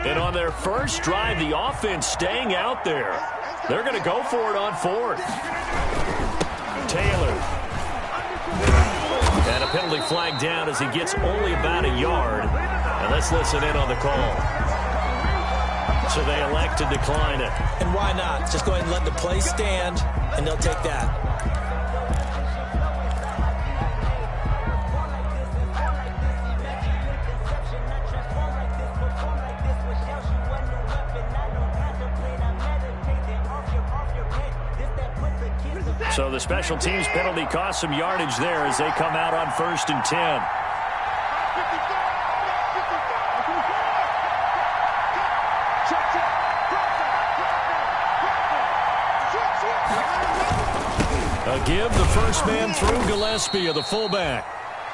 And on their first drive, the offense staying out there. They're going to go for it on fourth. Taylor. And a penalty flag down as he gets only about a yard. And let's listen in on the call. So they elect to decline it. And why not? Just go ahead and let the play stand, and they'll take that. So the special teams penalty cost some yardage there as they come out on 1st and 10. A give, the first man through Gillespie of the fullback.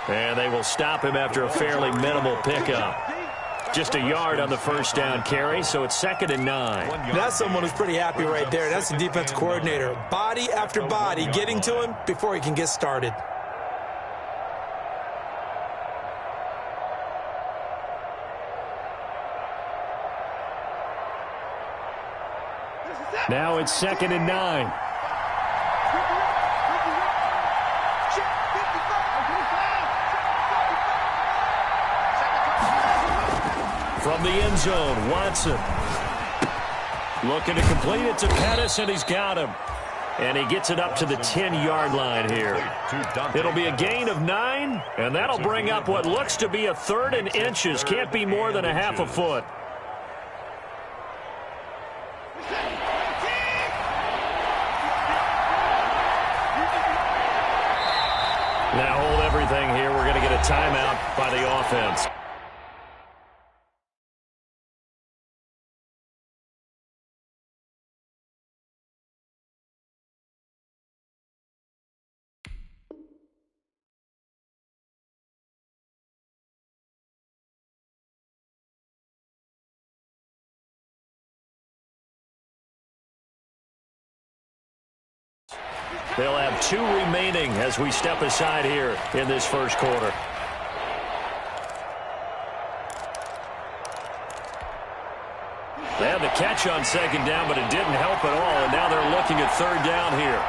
And they will stop him after a fairly minimal pickup. Just a yard on the first down carry, so it's 2nd and 9. That's someone who's pretty happy right there. That's the defense coordinator. Body after body getting to him before he can get started. Now it's 2nd and 9. From the end zone, Watson. Looking to complete it to Pettis, and he's got him. And he gets it up to the 10-yard line here. It'll be a gain of 9, and that'll bring up what looks to be a 3rd and inches. Can't be more than a half a foot. Now hold everything here. We're going to get a timeout by the offense. They'll have 2 remaining as we step aside here in this first quarter. They had the catch on 2nd down, but it didn't help at all, and now they're looking at 3rd down here.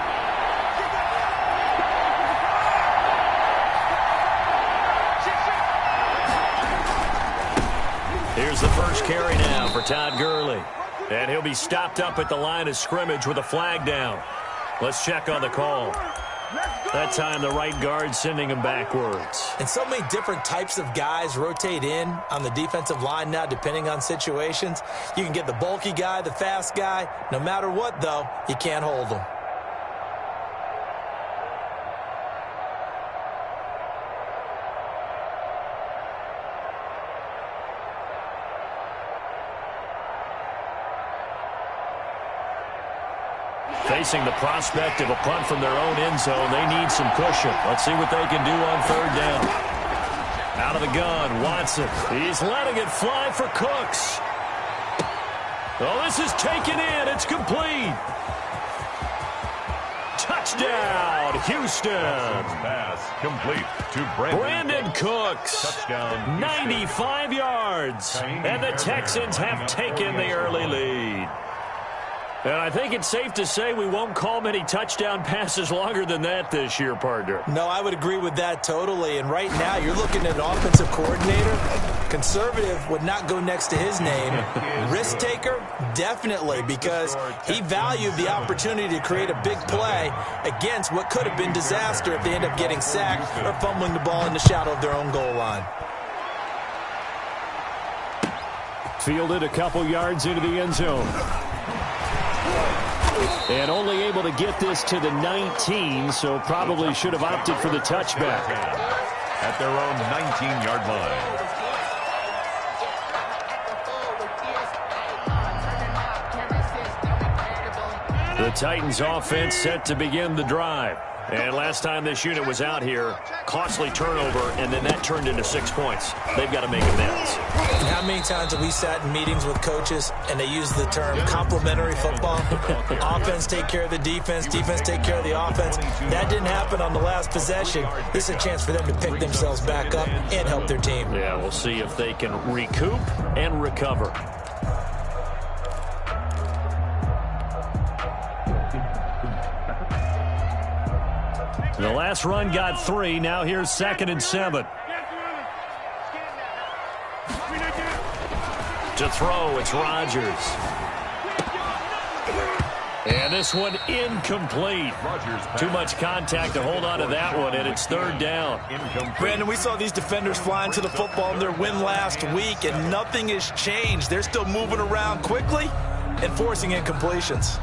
Here's the first carry now for Todd Gurley. And he'll be stopped up at the line of scrimmage with a flag down. Let's check on the call. That time the right guard sending him backwards. And so many different types of guys rotate in on the defensive line now depending on situations. You can get the bulky guy, the fast guy. No matter what, though, you can't hold them. Facing the prospect of a punt from their own end zone, they need some cushion. Let's see what they can do on 3rd down. Out of the gun, Watson. He's letting it fly for Cooks. Oh, this is taken in. It's complete. Touchdown, Houston. Pass complete to Brandon Cooks. Touchdown, 95 yards. And the Texans have taken the early lead. And I think it's safe to say we won't call many touchdown passes longer than that this year, partner. No, I would agree with that totally. And right now, you're looking at an offensive coordinator. Conservative would not go next to his name. Risk taker, definitely, because he valued the opportunity to create a big play against what could have been disaster if they end up getting sacked or fumbling the ball in the shadow of their own goal line. Fielded a couple yards into the end zone. And only able to get this to the 19, so probably should have opted for the touchback. At their own 19-yard line. The Titans offense set to begin the drive. And last time this unit was out here, costly turnover, and then that turned into 6 points. They've got to make amends. And how many times have we sat in meetings with coaches and they use the term complementary football? Offense take care of the defense, defense take care of the offense. That didn't happen on the last possession. This is a chance for them to pick themselves back up and help their team. Yeah, we'll see if they can recoup and recover. The last run got 3. Now here's 2nd and 7. To throw, it's Rodgers. And this one incomplete. Too much contact to hold on to that one, and it's 3rd down. Brandon, we saw these defenders flying to the football in their win last week, and nothing has changed. They're still moving around quickly and forcing incompletions.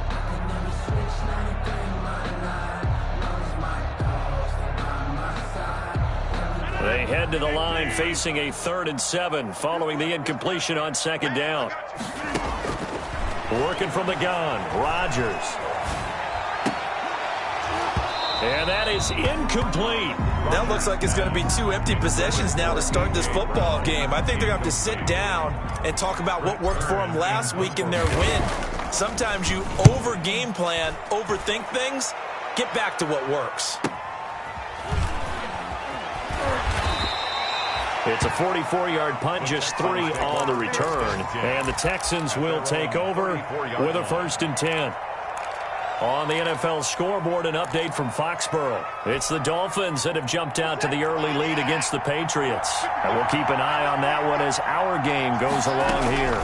They head to the line facing a 3rd and 7 following the incompletion on 2nd down. Working from the gun, Rodgers. And that is incomplete. That looks like it's going to be 2 empty possessions now to start this football game. I think they're going to have to sit down and talk about what worked for them last week in their win. Sometimes you over-game plan, overthink things, get back to what works. It's a 44-yard punt, just 3 on the return. And the Texans will take over with a 1st and 10. On the NFL scoreboard, an update from Foxborough. It's the Dolphins that have jumped out to the early lead against the Patriots. And we'll keep an eye on that one as our game goes along here.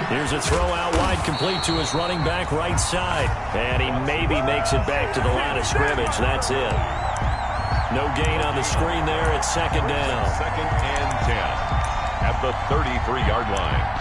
Here's a throw out wide, complete to his running back right side. And he maybe makes it back to the line of scrimmage. That's it. No gain on the screen there. It's 2nd down. 2nd and 10 at the 33-yard line.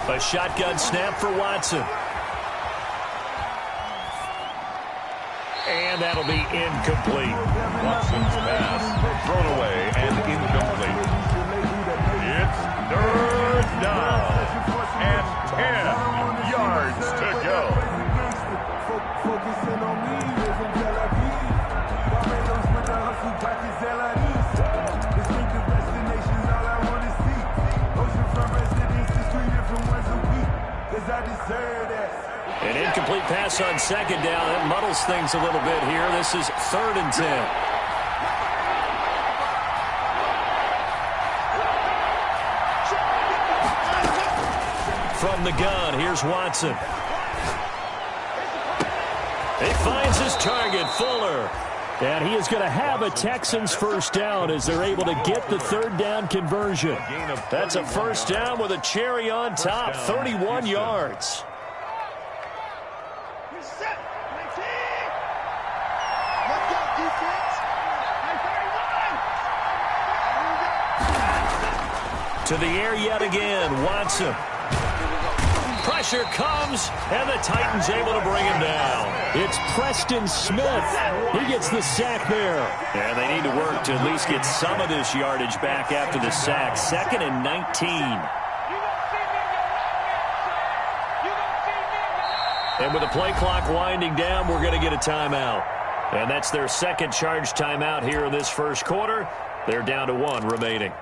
A shotgun snap for Watson. And that'll be incomplete. Watson's pass thrown away and incomplete. It's 3rd down and 10 yards to go. An incomplete pass on 2nd down. That muddles things a little bit here. This is 3rd and 10. From the gun, here's Watson. He finds his target, Fuller. And he is going to have a Texans 1st down as they're able to get the 3rd down conversion. That's a 1st down with a cherry on top, 31 yards. To the air yet again, Watson. Pressure comes, and the Titans able to bring him down. It's Preston Smith. He gets the sack there. And they need to work to at least get some of this yardage back after the sack. 2nd and 19. And with the play clock winding down, we're going to get a timeout. And that's their 2nd charge timeout here in this 1st quarter. They're down to 1 remaining.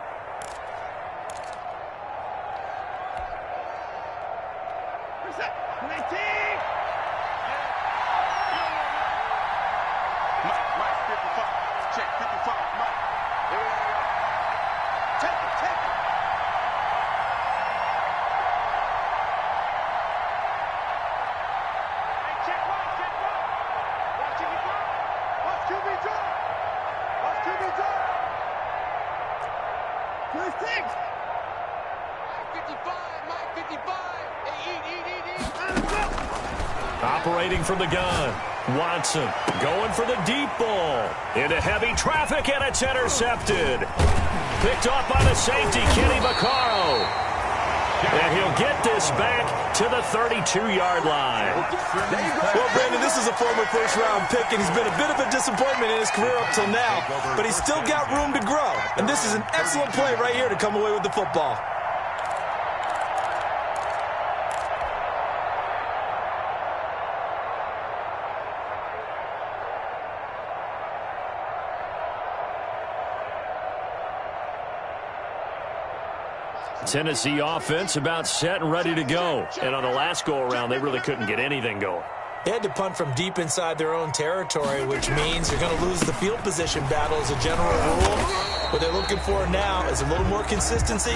Operating from the gun, Watson going for the deep ball. Into heavy traffic, and it's intercepted. Picked off by the safety, Kenny Vaccaro. And he'll get this back to the 32-yard line. Well, Brandon, this is a former first-round pick, and he's been a bit of a disappointment in his career up till now, but he's still got room to grow. And this is an excellent play right here to come away with the football. Tennessee offense about set and ready to go. And on the last go-around, they really couldn't get anything going. They had to punt from deep inside their own territory, which means you're going to lose the field position battle as a general rule. What they're looking for now is a little more consistency,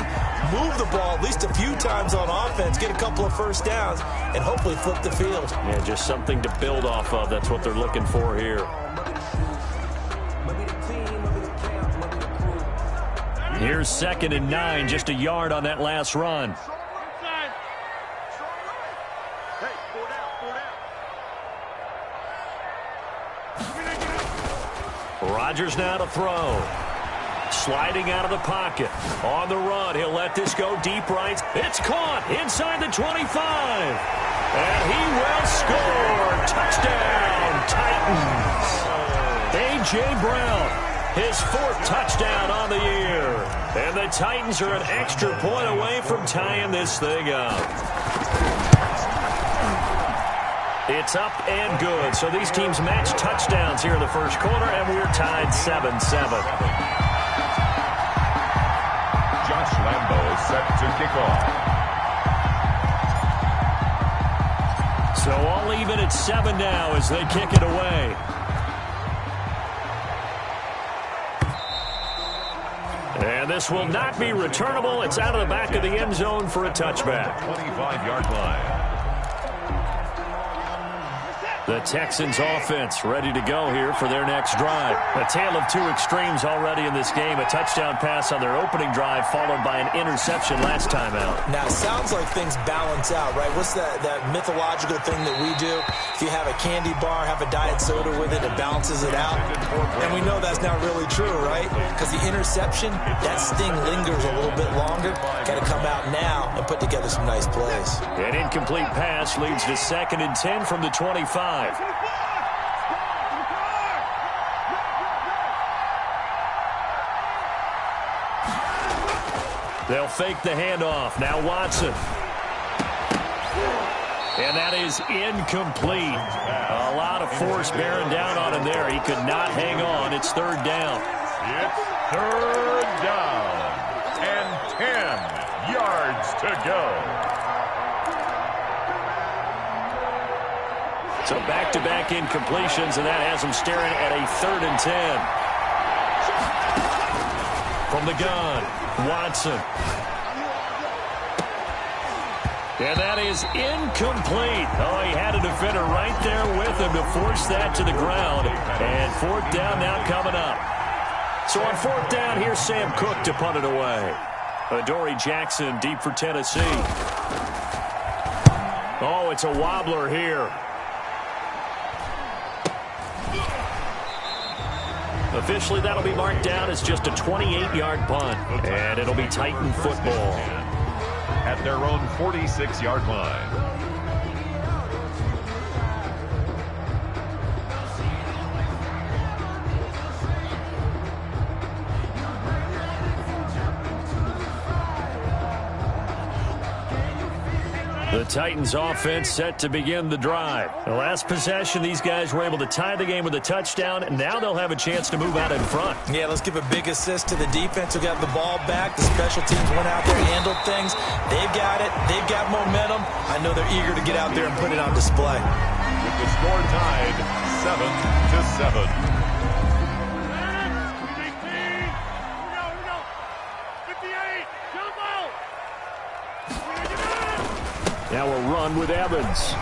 move the ball at least a few times on offense, get a couple of first downs, and hopefully flip the field. Yeah, just something to build off of. That's what they're looking for here. Here's 2nd and 9, just a yard on that last run. Rodgers now to throw. Sliding out of the pocket. On the run, he'll let this go deep right. It's caught inside the 25. And he will score. Touchdown, Titans. A.J. Brown, his 4th touchdown on the year. And the Titans are an extra point away from tying this thing up. It's up and good. So these teams match touchdowns here in the first quarter, and we're tied 7-7. Josh Lambo is set to kick off. So all even at 7 now as they kick it away. And this will not be returnable. It's out of the back of the end zone for a touchback. 25-yard line. The Texans offense ready to go here for their next drive. A tale of two extremes already in this game. A touchdown pass on their opening drive followed by an interception last time out. Now, it sounds like things balance out, right? What's that mythological thing that we do? If you have a candy bar, have a diet soda with it, it balances it out. And we know that's not really true, right? Because the interception, that sting lingers a little bit longer. Got to come out now and put together some nice plays. An incomplete pass leads to 2nd and 10 from the 25. They'll fake the handoff. Now Watson. And that is incomplete. A lot of force bearing down on him there. He could not hang on. It's 3rd down. It's 3rd down. And 10 yards to go. So back-to-back incompletions, and that has them staring at a 3rd and 10. From the gun, Watson. And that is incomplete. Oh, he had a defender right there with him to force that to the ground. And 4th down now coming up. So on 4th down, here's Sam Cook to punt it away. Adoree Jackson deep for Tennessee. Oh, it's a wobbler here. Officially, that'll be marked down as just a 28-yard punt. And it'll be Titan football. At their own 46-yard line. The Titans offense set to begin the drive. The last possession, these guys were able to tie the game with a touchdown, and now they'll have a chance to move out in front. Yeah, let's give a big assist to the defense who got the ball back. The special teams went out there and handled things. They've got it. They've got momentum. I know they're eager to get out there and put it on display. With the score tied 7-7. Now a run with Evans.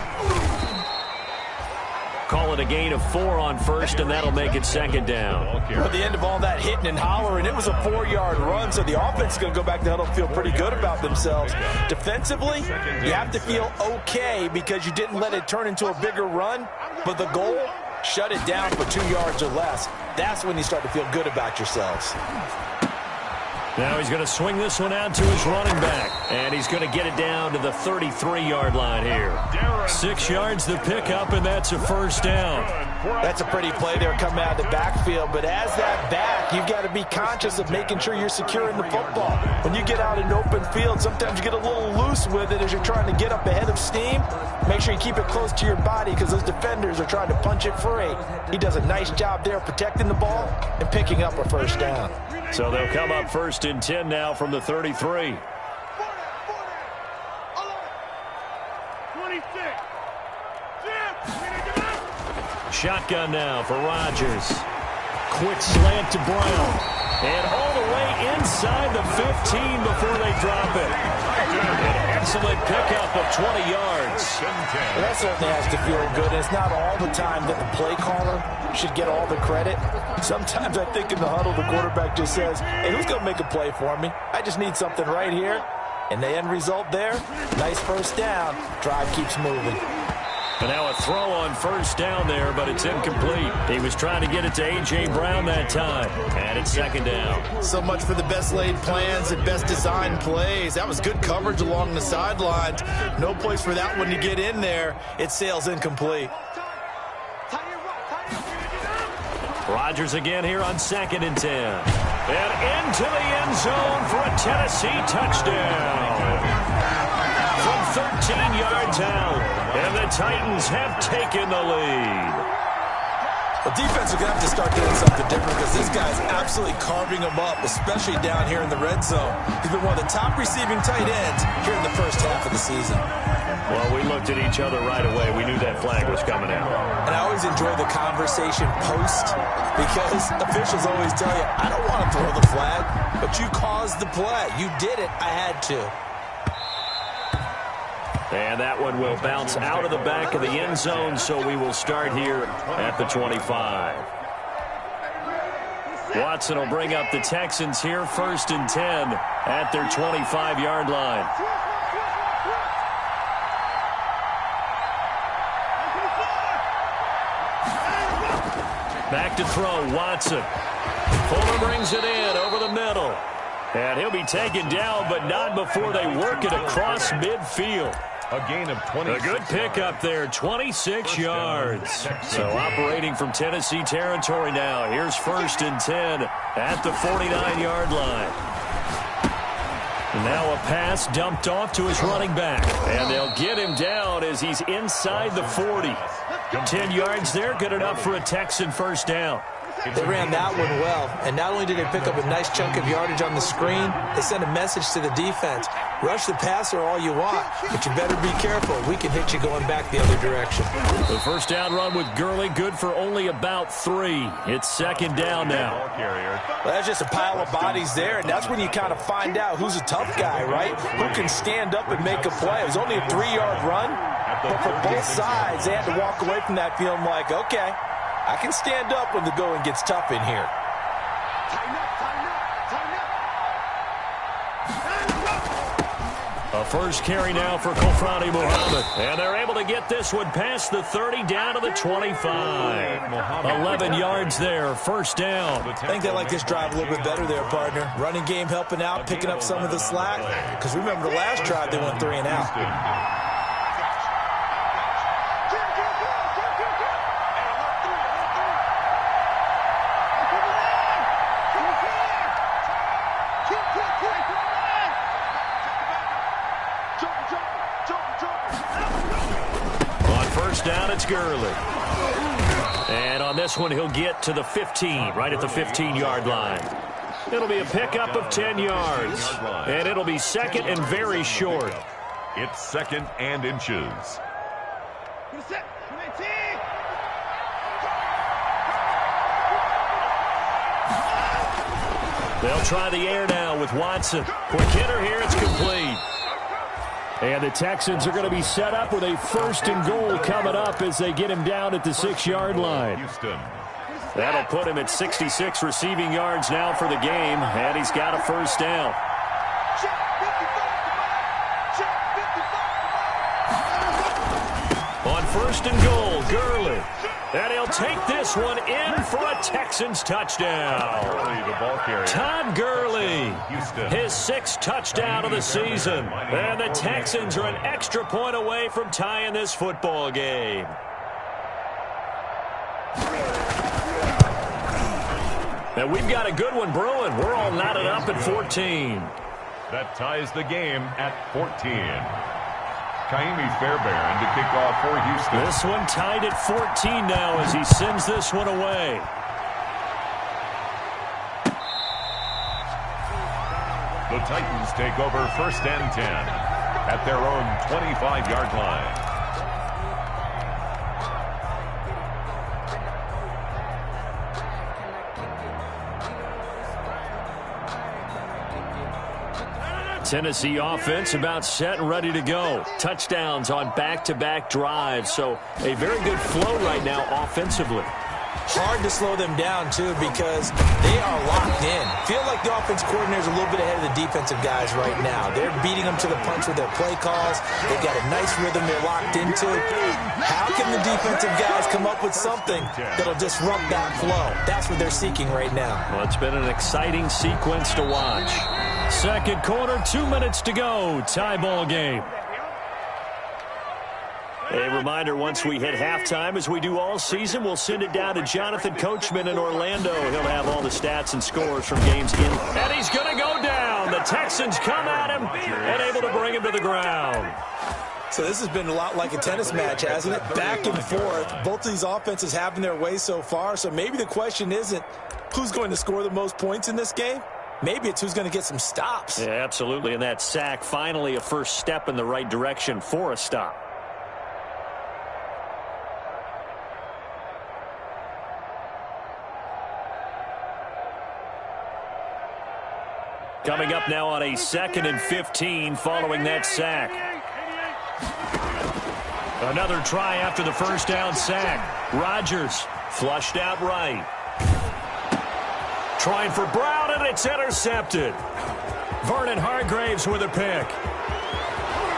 Call it a gain of 4 on 1st, and that'll make it 2nd down. At the end of all that hitting and hollering, it was a 4-yard run, so the offense is going to go back to huddle and feel pretty good about themselves. Defensively, you have to feel okay because you didn't let it turn into a bigger run, but the goal, shut it down for 2 yards or less. That's when you start to feel good about yourselves. Now he's going to swing this one out to his running back. And he's going to get it down to the 33-yard line here. 6 yards the pickup, and that's a 1st down. That's a pretty play there coming out of the backfield. But as that back, you've got to be conscious of making sure you're securing the football. When you get out in open field, sometimes you get a little loose with it as you're trying to get up ahead of steam. Make sure you keep it close to your body because those defenders are trying to punch it free. He does a nice job there protecting the ball and picking up a 1st down. So they'll come up 1st and 10 now from the 33. shotgun now for Rodgers. Quick slant to Brown. And all the way inside the 15 before they drop it. An excellent pickup of 20 yards. Well, that certainly has to feel good. It's not all the time that the play caller should get all the credit. Sometimes I think in the huddle, the quarterback just says, hey, who's going to make a play for me? I just need something right here. And the end result there, nice first down. Drive keeps moving. And now a throw on first down there, but it's incomplete. He was trying to get it to A.J. Brown that time. And it's second down. So much for the best laid plans and best designed plays. That was good coverage along the sidelines. No place for that one to get in there. It sails incomplete. Rodgers again here on 2nd and 10. And into the end zone for a Tennessee touchdown. From 13 yards out, and the Titans have taken the lead. The defense is going to have to start doing something different because this guy's absolutely carving them up, especially down here in the red zone. He's been one of the top receiving tight ends here in the first half of the season. Well, we looked at each other right away. We knew that flag was coming out. And I always enjoy the conversation post because officials always tell you, I don't want to throw the flag, but you caused the play. You did it. I had to. And that one will bounce out of the back of the end zone, so we will start here at the 25. Watson will bring up the Texans here, 1st and 10 at their 25-yard line. Back to throw, Watson. Fuller brings it in over the middle. And he'll be taken down, but not before they work it across midfield. A gain of 20. A good pickup there, 26 yards. So operating from Tennessee territory now. Here's 1st and 10 at the 49-yard line. Now a pass dumped off to his running back. And they'll get him down as he's inside the 40. 10 yards there, good enough for a Texan first down. They ran that one well, and not only did they pick up a nice chunk of yardage on the screen, they sent a message to the defense. Rush the passer all you want, but you better be careful. We can hit you going back the other direction. The first down run with Gurley, good for only about 3. It's 2nd down now. Well, that's just a pile of bodies there, and that's when you kind of find out who's a tough guy, right? Who can stand up and make a play. It was only a 3-yard run, but for both sides, they had to walk away from that feeling like, okay, I can stand up when the going gets tough in here. A first carry now for Kofrani Muhammad. And they're able to get this one past the 30 down to the 25. 11 yards there, first down. I think they like this drive a little bit better there, partner. Running game helping out, picking up some of the slack. Because remember the last drive, they went 3 and out. Down, it's Gurley. And on this one, he'll get to the 15, right at the 15-yard line. It'll be a pickup of 10 yards. And it'll be 2nd and very short. It's 2nd and inches. They'll try the air now with Watson. Quick hitter here, it's complete. And the Texans are going to be set up with a 1st and goal coming up as they get him down at the 6-yard line. Houston. That'll put him at 66 receiving yards now for the game, and he's got a first down. On 1st and goal, Gurley. And he'll take this one in for a Texans touchdown. Todd Gurley, his 6th touchdown of the season. And the Texans are an extra point away from tying this football game. And we've got a good one brewing. We're all knotted up at 14. That ties the game at 14. Kaimi Fairbairn to kick off for Houston. This one tied at 14 now as he sends this one away. The Titans take over 1st and 10 at their own 25-yard line. Tennessee offense about set and ready to go. Touchdowns on back-to-back drives, so a very good flow right now offensively. Hard to slow them down, too, because they are locked in. Feel like the offense coordinator is a little bit ahead of the defensive guys right now. They're beating them to the punch with their play calls. They've got a nice rhythm they're locked into. How can the defensive guys come up with something that'll disrupt that flow? That's what they're seeking right now. Well, it's been an exciting sequence to watch. Second quarter, 2 minutes to go. Tie ball game. A reminder, once we hit halftime, as we do all season, we'll send it down to Jonathan Coachman in Orlando. He'll have all the stats and scores from games in. And he's going to go down. The Texans come at him and able to bring him to the ground. So this has been a lot like a tennis match, hasn't it? Back and forth. Both of these offenses having their way so far. So maybe the question isn't who's going to score the most points in this game. Maybe it's who's going to get some stops. Yeah, absolutely. And that sack, finally a first step in the right direction for a stop. Coming up now on a 2nd and 15 following that sack. Another try after the first down sack. Rodgers flushed out right. Trying for Brown, and it's intercepted. Vernon Hargreaves with a pick.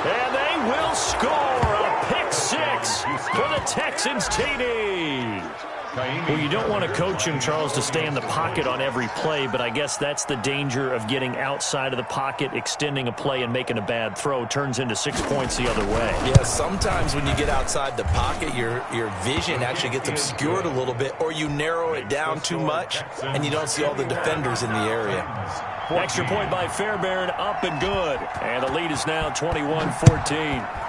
And they will score a pick six for the Texans TD. Well, you don't want to coach him, Charles, to stay in the pocket on every play, but I guess that's the danger of getting outside of the pocket, extending a play, and making a bad throw. Turns into 6 points the other way. Yeah, sometimes when you get outside the pocket, your vision actually gets obscured a little bit, or you narrow it down too much, and you don't see all the defenders in the area. Extra point by Fairbairn, up and good. And the lead is now 21-14.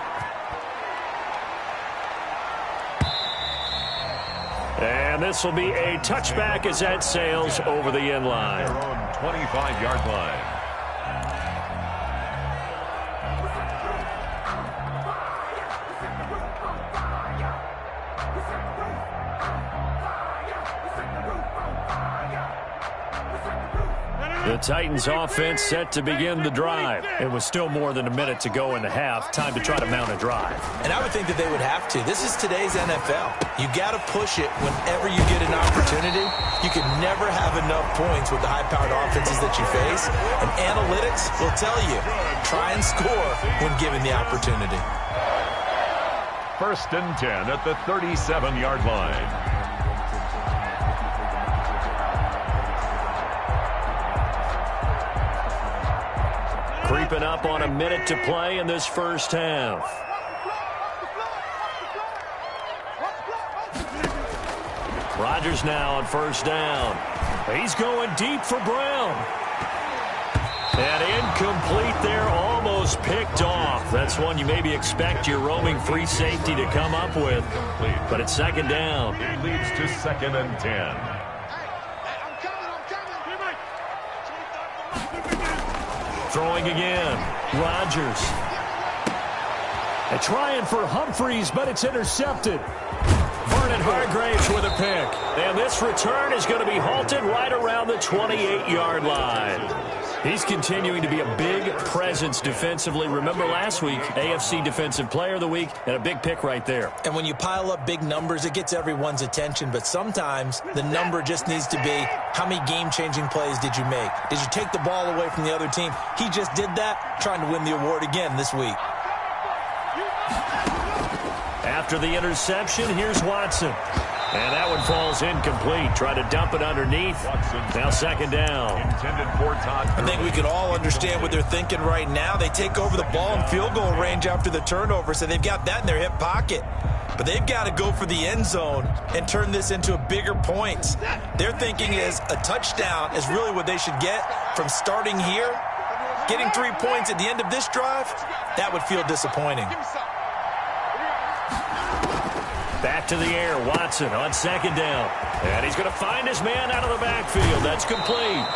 And this will be a touchback as that sails over the end line. Their own 25-yard line. The Titans offense set to begin the drive. It was still more than a minute to go in the half. Time to try to mount a drive. And I would think that they would have to. This is today's NFL. You got to push it whenever you get an opportunity. You can never have enough points with the high-powered offenses that you face. And analytics will tell you, try and score when given the opportunity. 1st and 10 at the 37-yard line. Creeping up on a minute to play in this first half. Rodgers now on first down. He's going deep for Brown. And incomplete there, almost picked off. That's one you maybe expect your roaming free safety to come up with. But it's 2nd down. It leads to 2nd and 10. Throwing again. Rodgers. And trying for Humphreys, but it's intercepted. Vernon Hargreaves with a pick. And this return is going to be halted right around the 28-yard line. He's continuing to be a big presence defensively. Remember last week, AFC Defensive Player of the Week, and a big pick right there. And when you pile up big numbers, it gets everyone's attention. But sometimes the number just needs to be, how many game-changing plays did you make? Did you take the ball away from the other team? He just did that, trying to win the award again this week. After the interception, here's Watson. And that one falls incomplete. Try to dump it underneath. Now 2nd down. I think we can all understand what they're thinking right now. They take over the ball in field goal range after the turnover, so they've got that in their hip pocket. But they've got to go for the end zone and turn this into a bigger points. Their thinking is a touchdown is really what they should get from starting here. Getting 3 points at the end of this drive, that would feel disappointing. Back to the air, Watson on 2nd down. And he's going to find his man out of the backfield. That's complete.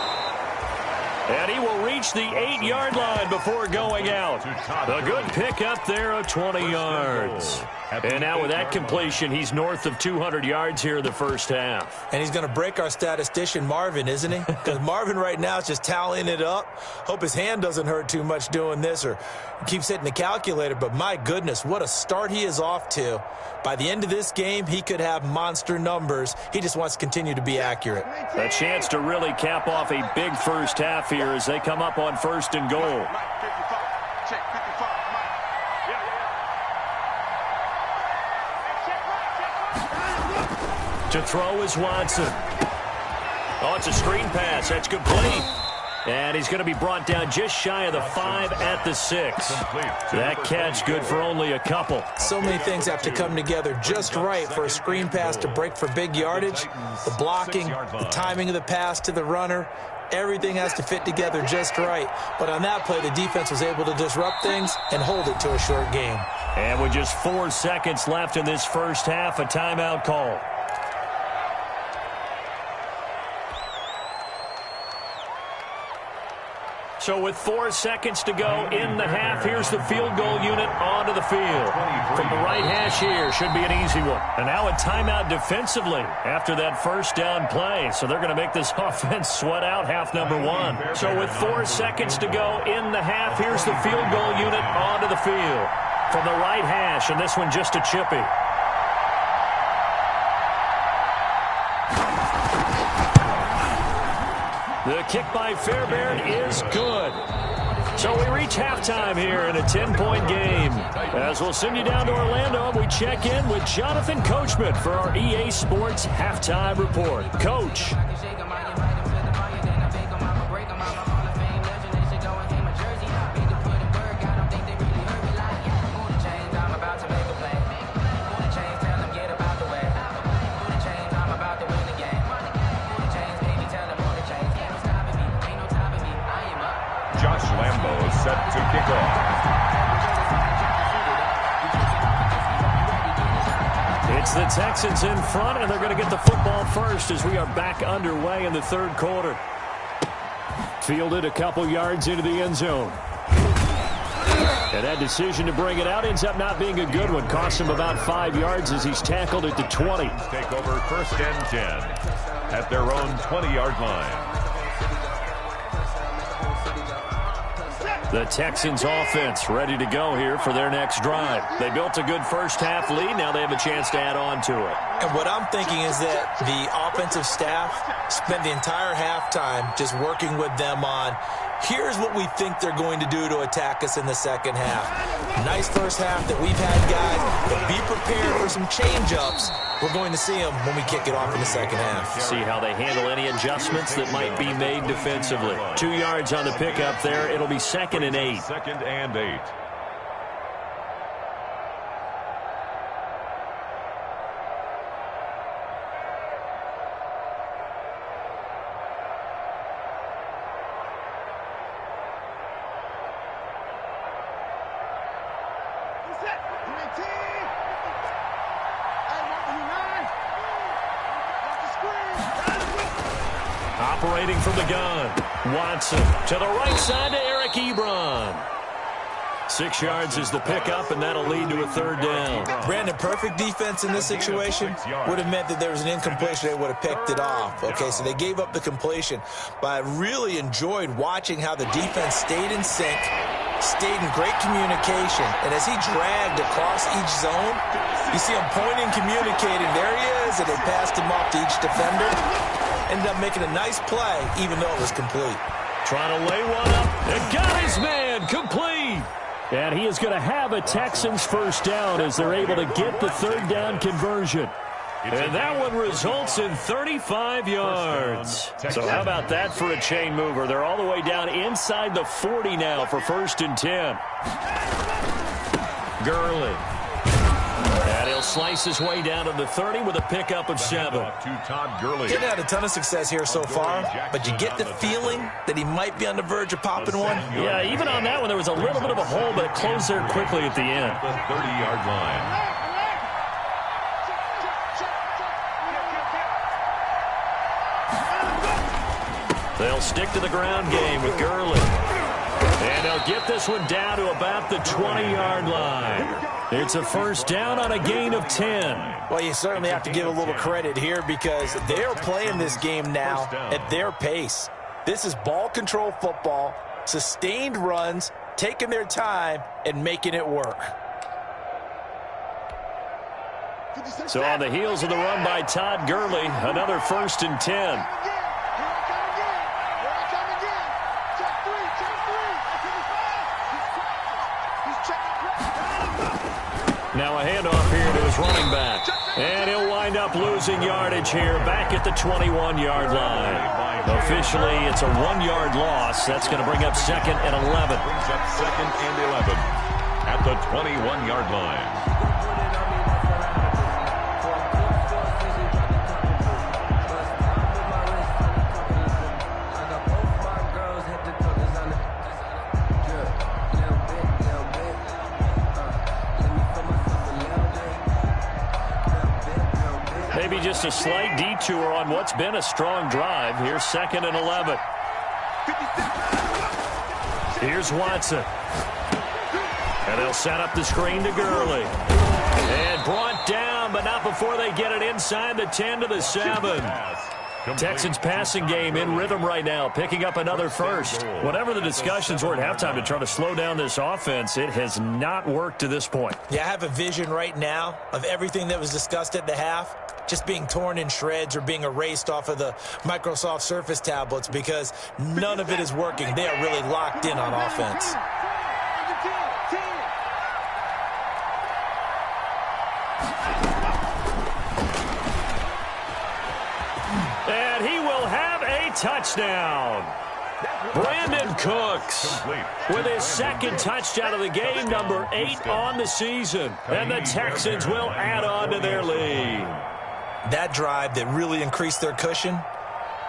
And he will reach the 8-yard line before going out. A good pickup there of 20 yards. And now with that completion, he's north of 200 yards here in the first half. And he's going to break our statistician, Marvin, isn't he? Because Marvin right now is just tallying it up. Hope his hand doesn't hurt too much doing this or keeps hitting the calculator. But my goodness, what a start he is off to. By the end of this game, he could have monster numbers. He just wants to continue to be accurate. A chance to really cap off a big first half here as they come up on 1st and goal. To throw is Watson. Oh, it's a screen pass. That's complete. And he's going to be brought down just shy of the 5 at the 6. That catch good for only a couple. So many things have to come together just right for a screen pass to break for big yardage. The blocking, the timing of the pass to the runner, everything has to fit together just right. But on that play, the defense was able to disrupt things and hold it to a short game. And with just 4 seconds left in this first half, a timeout call. So with 4 seconds to go in the half, here's the field goal unit onto the field. From the right hash here, should be an easy one. And now a timeout defensively after that first down play. So they're going to make this offense sweat out half number 1. So with 4 seconds to go in the half, here's the field goal unit onto the field. From the right hash, and this one just a chippy. The kick by Fairbairn is good. So we reach halftime here in a 10-point game. As we'll send you down to Orlando, and we check in with Jonathan Coachman for our EA Sports Halftime Report. Coach. Set to kick off. It's the Texans in front, and they're going to get the football first as we are back underway in the third quarter. Fielded a couple yards into the end zone. And that decision to bring it out ends up not being a good one. Costs him about 5 yards as he's tackled at the 20. Take over 1st and 10 at their own 20-yard line. The Texans offense ready to go here for their next drive. They built a good first half lead. Now they have a chance to add on to it. And what I'm thinking is that the offensive staff spent the entire halftime just working with them on, here's what we think they're going to do to attack us in the second half. Nice first half that we've had, guys, but be prepared for some change-ups. We're going to see them when we kick it off in the second half. See how they handle any adjustments that might be made defensively. 2 yards on the pickup there. It'll be 2nd and 8. 2nd and 8. Operating from the gun, Watson to the right side to Eric Ebron. 6 yards is the pickup, and that'll lead to a 3rd down. Brandon, perfect defense in this situation would have meant that there was an incompletion. They would have picked it off. Okay, so they gave up the completion. But I really enjoyed watching how the defense stayed in sync, stayed in great communication. And as he dragged across each zone, you see him pointing, communicating. There he is, and they passed him off to each defender. Ended up making a nice play, even though it was complete. Trying to lay one up, and got his man complete. And he is going to have a Texans first down as they're able to get the 3rd down conversion. And that one results in 35 yards. So how about that for a chain mover? They're all the way down inside the 40 now for 1st and 10. Gurley. And he'll slice his way down to the 30 with a pickup of 7. To Todd Gurley. Didn't have a ton of success here so far, but you get the feeling that he might be on the verge of popping one. Yeah, even on that one, there was a little bit of a hole, but it closed there quickly at the end. The 30-yard line. They'll stick to the ground game with Gurley. And they'll get this one down to about the 20-yard line. It's a first down on a gain of 10. Well, you certainly have to give a little credit here because they're playing this game now at their pace. This is ball control football, sustained runs, taking their time, and making it work. So on the heels of the run by Todd Gurley, another 1st and 10. Now a handoff here to his running back. And he'll wind up losing yardage here back at the 21-yard line. Officially, it's a 1-yard loss. That's going to bring up 2nd and 11. Brings up 2nd and 11 at the 21-yard line. Maybe just a slight detour on what's been a strong drive. Here's 2nd and 11. Here's Watson. And they'll set up the screen to Gurley. And brought down, but not before they get it inside the 10 to the 7. Texans passing game in rhythm right now, picking up another first. Whatever the discussions were at halftime to try to slow down this offense, it has not worked to this point. Yeah, I have a vision right now of everything that was discussed at the half just being torn in shreds or being erased off of the Microsoft Surface tablets because none of it is working. They are really locked in on offense. And he will have a touchdown. Brandon Cooks with his 2nd touchdown of the game, number 8 on the season. And the Texans will add on to their lead. That drive that really increased their cushion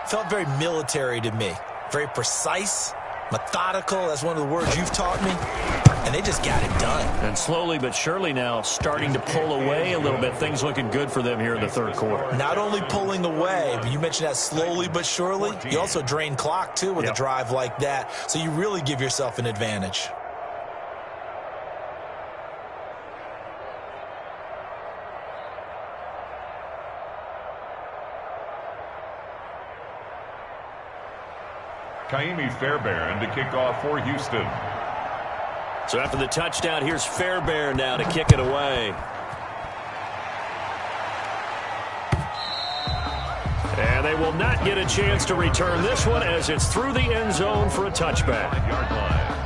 felt very military to me. Very precise, methodical. That's one of the words you've taught me. And they just got it done. And slowly but surely now starting to pull away a little bit. Things looking good for them here in the 3rd quarter. Not only pulling away, but you mentioned that slowly but surely. You also drain clock, too, with a drive like that. So you really give yourself an advantage. Ka'imi Fairbairn to kick off for Houston. So after the touchdown, here's Fairbairn now to kick it away. And they will not get a chance to return this one as it's through the end zone for a touchback. Yard line.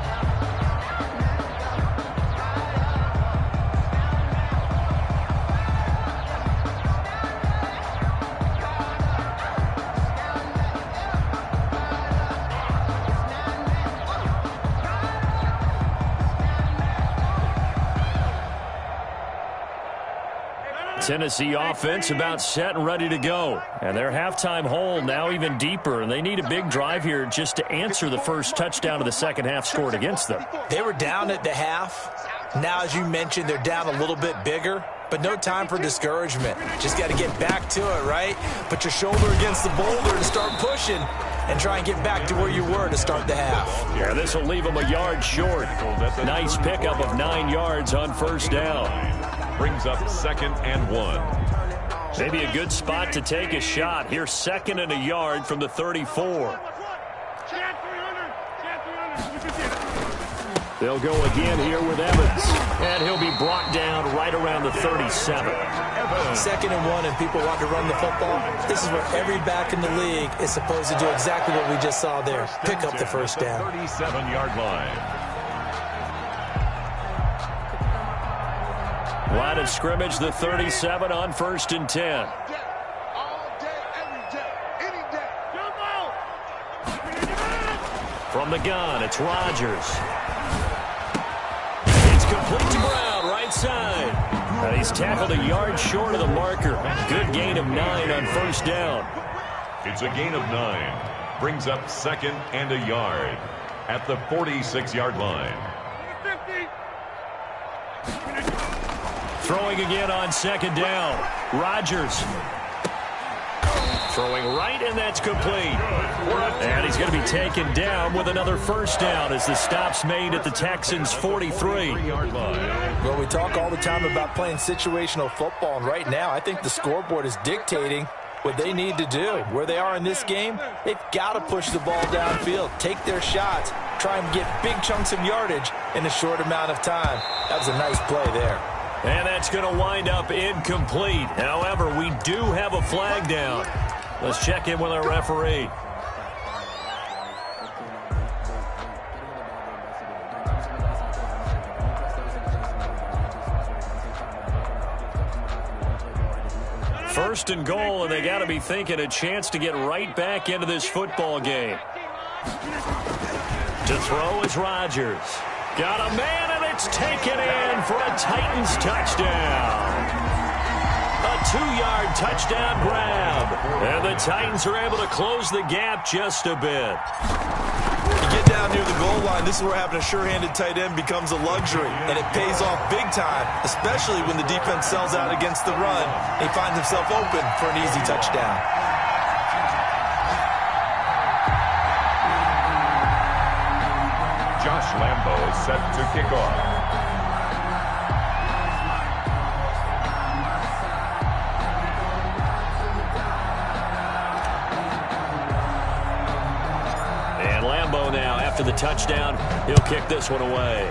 Tennessee offense about set and ready to go. And their halftime hole now even deeper. And they need a big drive here just to answer the first touchdown of the 2nd half scored against them. They were down at the half. Now, as you mentioned, they're down a little bit bigger. But no time for discouragement. Just got to get back to it, right? Put your shoulder against the boulder and start pushing. And try and get back to where you were to start the half. Yeah, this will leave them a yard short. Nice pickup of 9 yards on first down. Brings up 2nd and 1. Maybe a good spot to take a shot. Here's 2nd and a yard from the 34. They'll go again here with Evans. And he'll be brought down right around the 37. 2nd and 1 and people want to run the football. This is where every back in the league is supposed to do exactly what we just saw there. Pick up the first down. 37-yard line. Line of scrimmage, the 37 on 1st and 10. From the gun, it's Rodgers. It's complete to Brown, right side. And he's tackled a yard short of the marker. Good gain of 9 on first down. It's a gain of 9. Brings up 2nd and a yard at the 46-yard line. Throwing again on 2nd down. Rodgers Throwing right, and that's complete. And he's going to be taken down with another first down as the stop's made at the Texans' 43. Well, we talk all the time about playing situational football, and right now I think the scoreboard is dictating what they need to do. Where they are in this game, they've got to push the ball downfield, take their shots, try and get big chunks of yardage in a short amount of time. That was a nice play there. And that's going to wind up incomplete. However, we do have a flag down. Let's check in with our referee. First and goal, and they got to be thinking a chance to get right back into this football game. To throw is Rodgers. Got a man, and it's taken in for a Titans touchdown. A 2-yard touchdown grab. And the Titans are able to close the gap just a bit. You get down near the goal line, this is where having a sure-handed tight end becomes a luxury. And it pays off big time, especially when the defense sells out against the run. He finds himself open for an easy touchdown. Josh Lambo is set to kick off. And Lambo now, after the touchdown, he'll kick this one away.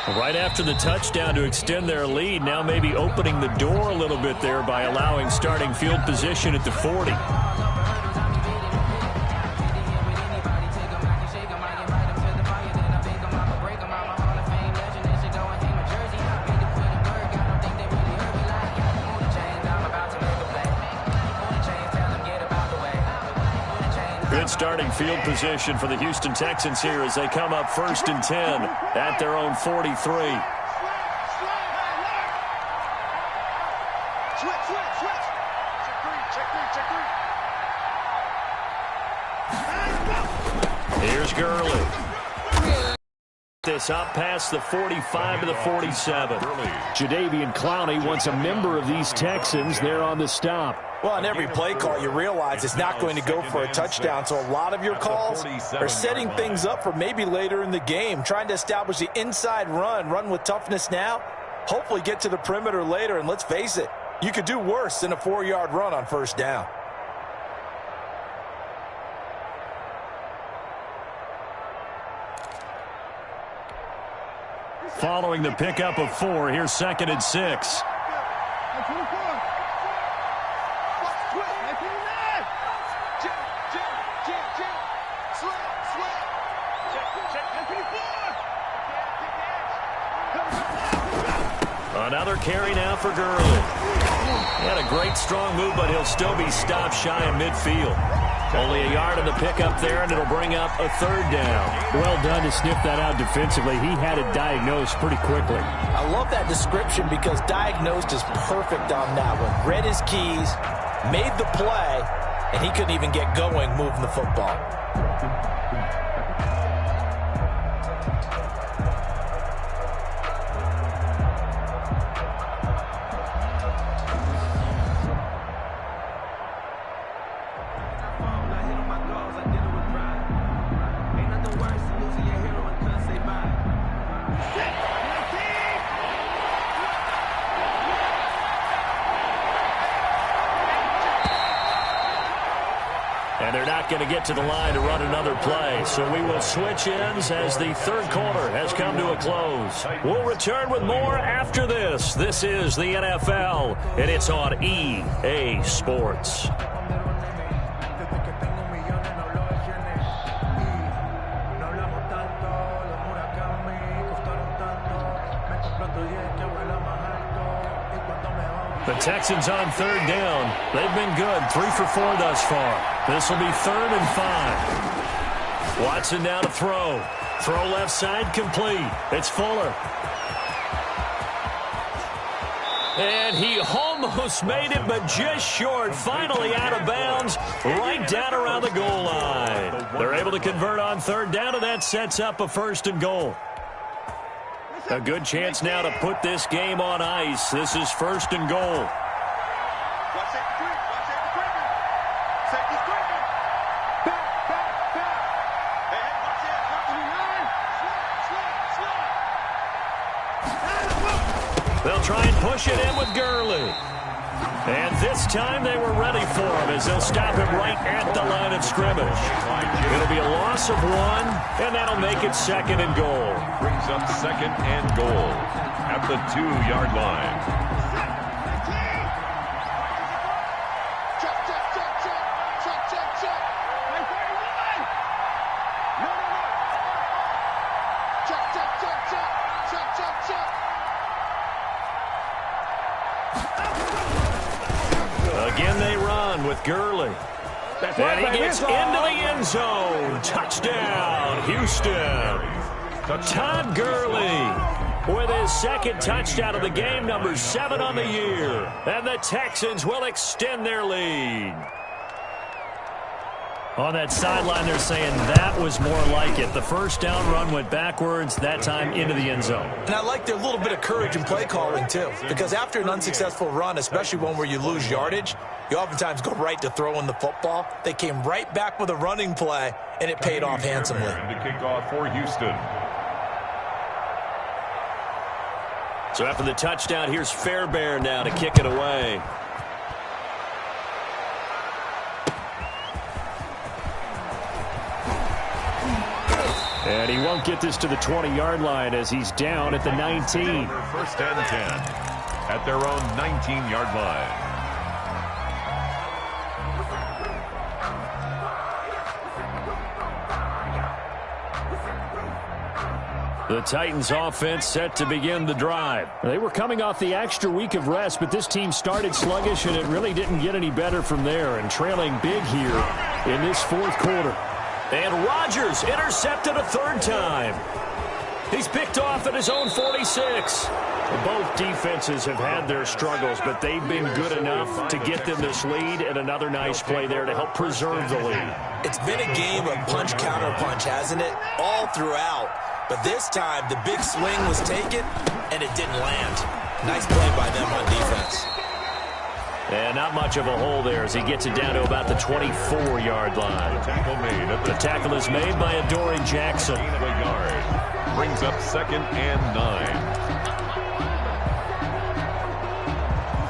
Right after the touchdown to extend their lead, now maybe opening the door a little bit there by allowing starting field position at the 40. Good starting field position for the Houston Texans here as they come up 1st and 10 at their own 43. Here's Gurley. This up past the 45 to the 47. Jadeveon Clowney wants a member of these Texans there on the stop. Well, on every play call, you realize it's not going to go for a touchdown, so a lot of your calls are setting things up for maybe later in the game, trying to establish the inside run with toughness now, hopefully get to the perimeter later, and let's face it, you could do worse than a 4-yard run on first down. Following the pickup of 4, here's 2nd and 6. Another carry now for Gurley. He had a great strong move, but he'll still be stopped shy in midfield. Only a yard on the pickup there, and it'll bring up a 3rd down. Well done to sniff that out defensively. He had it diagnosed pretty quickly. I love that description because diagnosed is perfect on that one. Read his keys, made the play, and he couldn't even get going moving the football. And they're not going to get to the line to run another play. So we will switch ends as the 3rd quarter has come to a close. We'll return with more after this. This is the NFL, and it's on EA Sports. The Texans on 3rd down. They've been good. 3 for 4 thus far. This will be 3rd and 5. Watson now to throw. Throw left side complete. It's Fuller. And he almost made it, but just short. Finally out of bounds, right down around the goal line. They're able to convert on 3rd down, and that sets up a 1st and goal. A good chance now to put this game on ice. This is 1st and goal. They'll try and push it in with Gurley. And this time they were ready for him as they'll stop him right at the line of scrimmage. It'll be a loss of 1, and that'll make it 2nd and goal. Brings up 2nd and goal at the 2-yard line. Again they run with Gurley. And he gets into the end zone. Touchdown, Houston. Todd Gurley with his 2nd touchdown of the game, number 7 on the year. And the Texans will extend their lead. On that sideline, they're saying that was more like it. The first down run went backwards, that time into the end zone. And I like their little bit of courage in play calling, too. Because after an unsuccessful run, especially one where you lose yardage, you oftentimes go right to throwing the football. They came right back with a running play, and it paid off handsomely. And to kick off for Houston. So after the touchdown, here's Fairbairn now to kick it away. And he won't get this to the 20-yard line as he's down at the 19. 1st and 10 at their own 19-yard line. The Titans offense set to begin the drive. They were coming off the extra week of rest, but this team started sluggish, and it really didn't get any better from there, and trailing big here in this 4th quarter. And Rodgers intercepted a 3rd time. He's picked off at his own 46. Both defenses have had their struggles, but they've been good enough to get them this lead, and another nice play there to help preserve the lead. It's been a game of punch-counter-punch, hasn't it? All throughout. But this time, the big swing was taken, and it didn't land. Nice play by them on defense. And not much of a hole there as he gets it down to about the 24-yard line. The tackle is made by Adoree Jackson. Brings up 2nd and 9.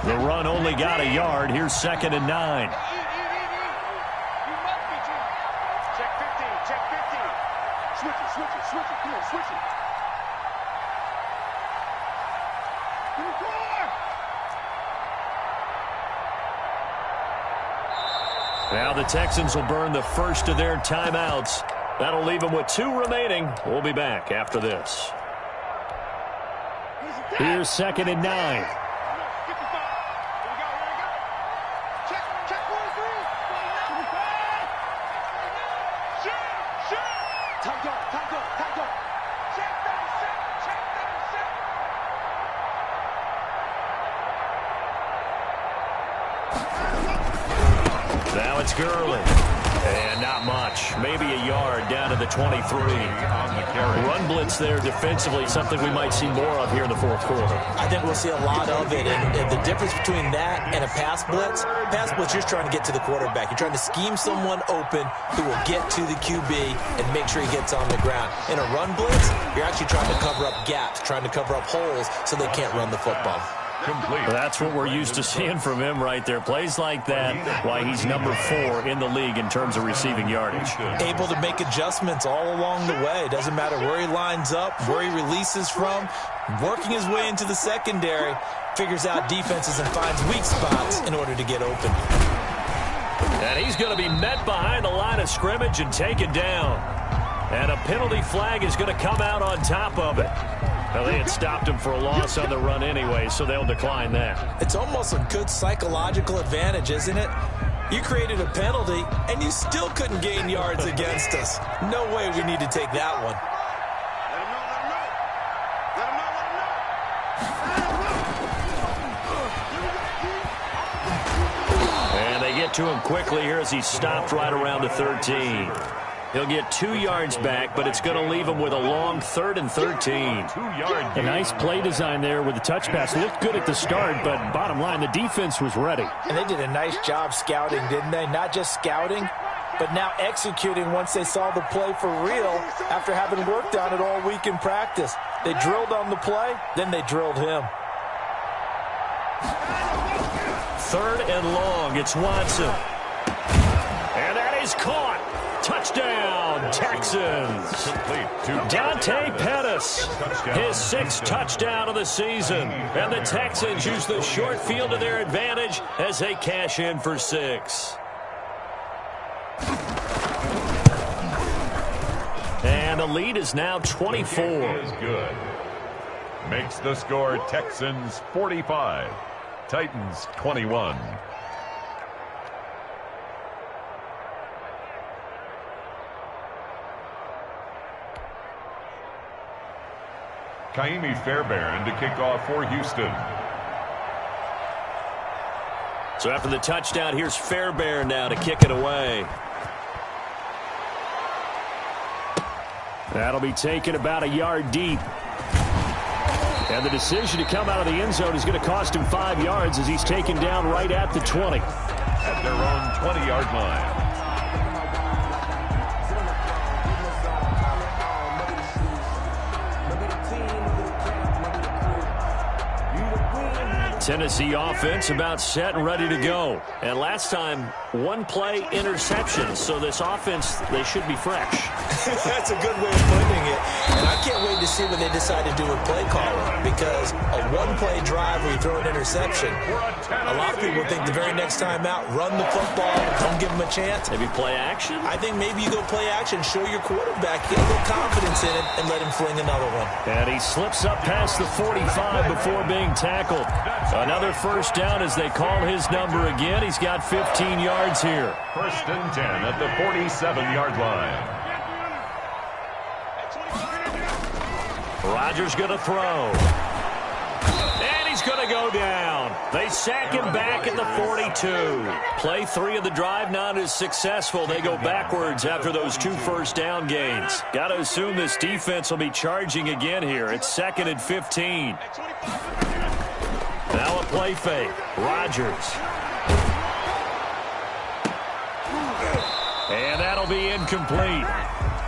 The run only got a yard. Here's 2nd and 9. Now the Texans will burn the first of their timeouts. That'll leave them with 2 remaining. We'll be back after this. Here's 2nd and 9. Now it's Gurley. And not much. Maybe a yard down to the 23. Run blitz there defensively, something we might see more of here in the 4th quarter. I think we'll see a lot of it. And the difference between that and a pass blitz, you're just trying to get to the quarterback. You're trying to scheme someone open who will get to the QB and make sure he gets on the ground. In a run blitz, you're actually trying to cover up gaps, trying to cover up holes so they can't run the football. Complete. That's what we're used to seeing from him right there. Plays like that, why he's number 4 in the league in terms of receiving yardage. Able to make adjustments all along the way. Doesn't matter where he lines up, where he releases from. Working his way into the secondary, figures out defenses and finds weak spots in order to get open. And he's going to be met behind the line of scrimmage and taken down. And a penalty flag is going to come out on top of it. Well, they had stopped him for a loss on the run anyway, so they'll decline that. It's almost a good psychological advantage, isn't it? You created a penalty, and you still couldn't gain yards against us. No way we need to take that one. And they get to him quickly here as he's stopped right around the 13. He'll get 2 yards back, but it's going to leave him with a long 3rd and 13. 2-yard A nice play design there with the touch pass. Looked good at the start, but bottom line, the defense was ready. And they did a nice job scouting, didn't they? Not just scouting, but now executing once they saw the play for real after having worked on it all week in practice. They drilled on the play, then they drilled him. Third and long. It's Watson. And that is caught. Touchdown, Texans. Dante Pettis, his 6th touchdown of the season. And the Texans use the short field to their advantage as they cash in for 6. And the lead is now 24. Is good. Makes the score Texans 45, Titans 21. Ka'imi Fairbairn to kick off for Houston. So after the touchdown, here's Fairbairn now to kick it away. That'll be taken about a yard deep. And the decision to come out of the end zone is going to cost him 5 yards as he's taken down right at the 20. At their own 20-yard line. Tennessee offense about set and ready to go. And last time, 1-play interception. So this offense, they should be fresh. That's a good way of putting it. And I can't wait to see what they decide to do with play calling, because a 1-play drive where you throw an interception, a lot of people think the very next time out, run the football, don't give them a chance. Maybe play action? I think maybe you go play action, show your quarterback, get a little confidence in it, and let him fling another one. And he slips up past the 45 before being tackled. Another first down as they call his number again. He's got 15 yards here. 1st and 10 at the 47-yard line. Rodgers going to throw. And he's going to go down. They sack him back at the 42. Play 3 of the drive not as successful. They go backwards after those 2 first-down gains. Got to assume this defense will be charging again here. It's 2nd and 15. Now a play fake. Rodgers. And that'll be incomplete.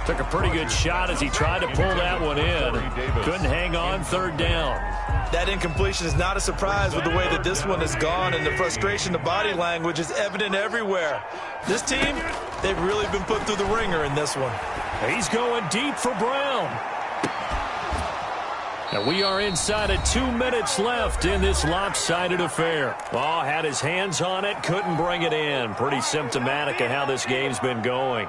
Took a pretty good shot as he tried to pull that one in. Couldn't hang on, 3rd down. That incompletion is not a surprise with the way that this one has gone, and the frustration, the body language is evident everywhere. This team, they've really been put through the ringer in this one. He's going deep for Brown. And we are inside of 2 minutes left in this lopsided affair. Oh, had his hands on it, couldn't bring it in. Pretty symptomatic of how this game's been going.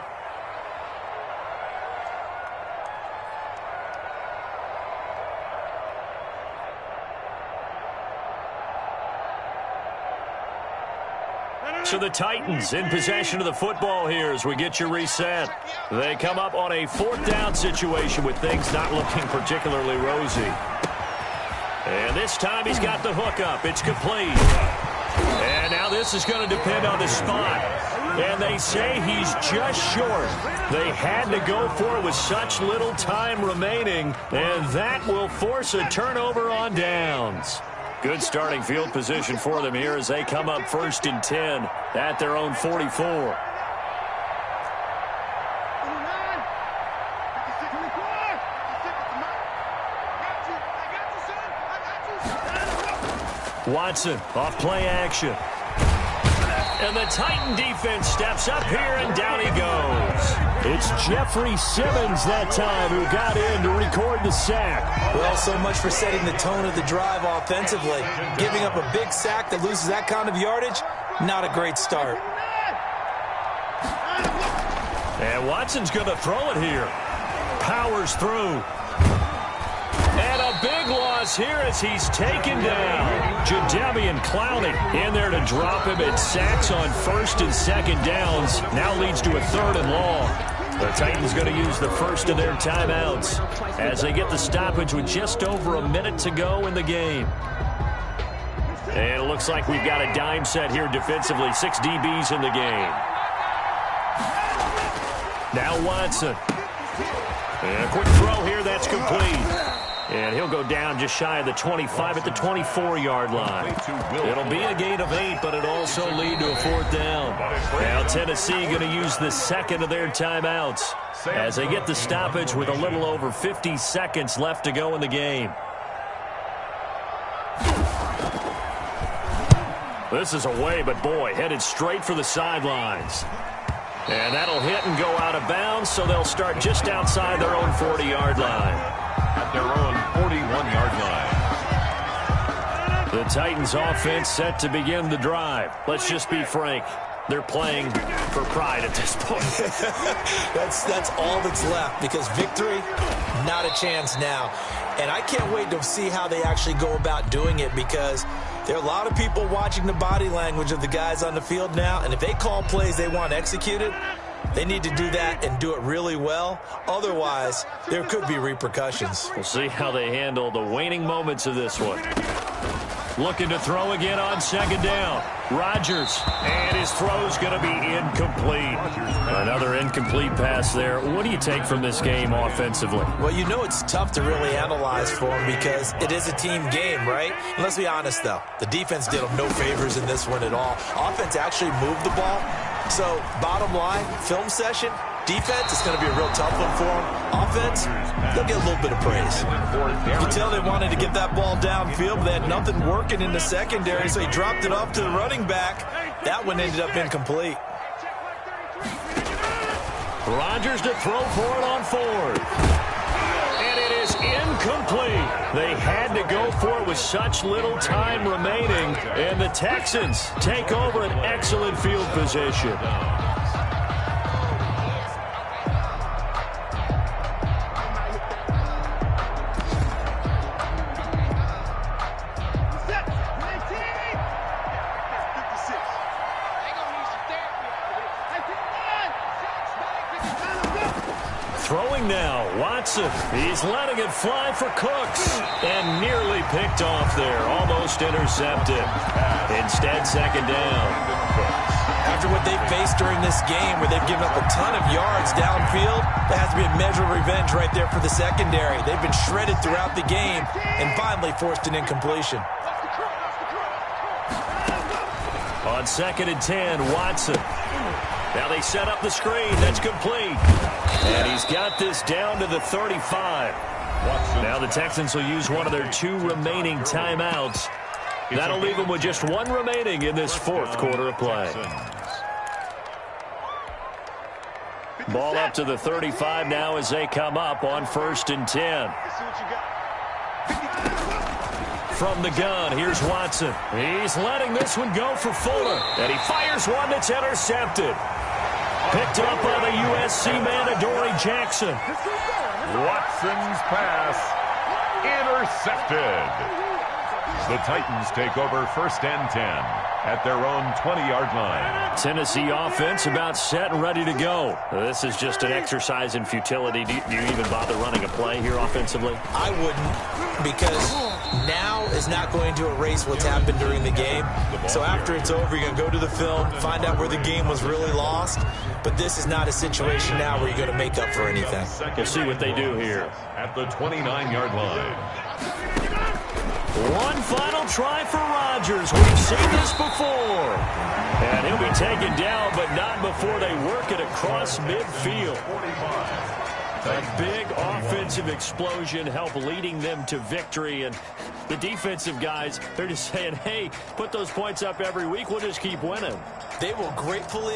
So the Titans in possession of the football here as we get you reset. They come up on a 4th down situation with things not looking particularly rosy. And this time he's got the hook up. It's complete. And now this is going to depend on the spot. And they say he's just short. They had to go for it with such little time remaining. And that will force a turnover on downs. Good starting field position for them here as they come up 1st and 10 at their own 44. Watson off play action. And the Titan defense steps up here, and down he goes. It's Jeffrey Simmons that time who got in to record the sack. Well, so much for setting the tone of the drive offensively. Giving up a big sack that loses that kind of yardage, not a great start. And Watson's going to throw it here. Powers through. And a big loss here as he's taken down. Jadeveon Clowney in there to drop him at sacks on 1st and 2nd downs. Now leads to a 3rd and long. The Titans going to use the first of their timeouts as they get the stoppage with just over a minute to go in the game. And it looks like we've got a dime set here defensively. 6 DBs in the game. Now Watson. And a quick throw here, that's complete. And he'll go down just shy of the 25 at the 24-yard line. It'll be a gain of 8, but it'll also lead to a 4th down. Now Tennessee going to use the 2nd of their timeouts as they get the stoppage with a little over 50 seconds left to go in the game. This is away, but boy, headed straight for the sidelines. And that'll hit and go out of bounds, so they'll start just outside their own 40-yard line. At their own 41-yard line. The Titans offense set to begin the drive. Let's just be frank. They're playing for pride at this point. That's all that's left, because victory, not a chance now. And I can't wait to see how they actually go about doing it, because there are a lot of people watching the body language of the guys on the field now, and if they call plays they want executed, they need to do that and do it really well. Otherwise, there could be repercussions. We'll see how they handle the waning moments of this one. Looking to throw again on second down. Rodgers, and his throw's going to be incomplete. Another incomplete pass there. What do you take from this game offensively? Well, you know it's tough to really analyze for them because it is a team game, right? And let's be honest, though. The defense did them no favors in this one at all. Offense actually moved the ball. So, bottom line, film session, defense is going to be a real tough one for them. Offense, they'll get a little bit of praise. You can tell they wanted to get that ball downfield, but they had nothing working in the secondary, so he dropped it off to the running back. That one ended up incomplete. Rodgers to throw for it on fourth. And it is incomplete. They had to go for it with such little time remaining, and the Texans take over an excellent field position. Throwing now, Watson. He's letting it fly for Cooks. And nearly picked off there. Almost intercepted. Instead, second down. After what they've faced during this game, where they've given up a ton of yards downfield, there has to be a measure of revenge right there for the secondary. They've been shredded throughout the game and finally forced an incompletion. On second and 10, Watson. Now they set up the screen. That's complete. And he's got this down to the 35. Now the Texans will use one of their 2 remaining timeouts. That'll leave them with just 1 remaining in this fourth quarter of play. Ball up to the 35 now as they come up on first and 10. From the gun, here's Watson. He's letting this one go for Fuller. And he fires one that's intercepted. Picked up by the USC man, Adoree Jackson. Watson's pass intercepted. The Titans take over first and 10 at their own 20-yard line. Tennessee offense about set and ready to go. This is just an exercise in futility. Do you even bother running a play here offensively? I wouldn't, because now is not going to erase what's happened during the game. So after it's over, you're going to go to the film, find out where the game was really lost. But this is not a situation now where you're going to make up for anything. We'll see what they do here. At the 29-yard line. One final try for Rodgers. We've seen this before. And he'll be taken down, but not before they work it across midfield. A big offensive explosion helped leading them to victory. And the defensive guys, they're just saying, hey, put those points up every week. We'll just keep winning. They will gratefully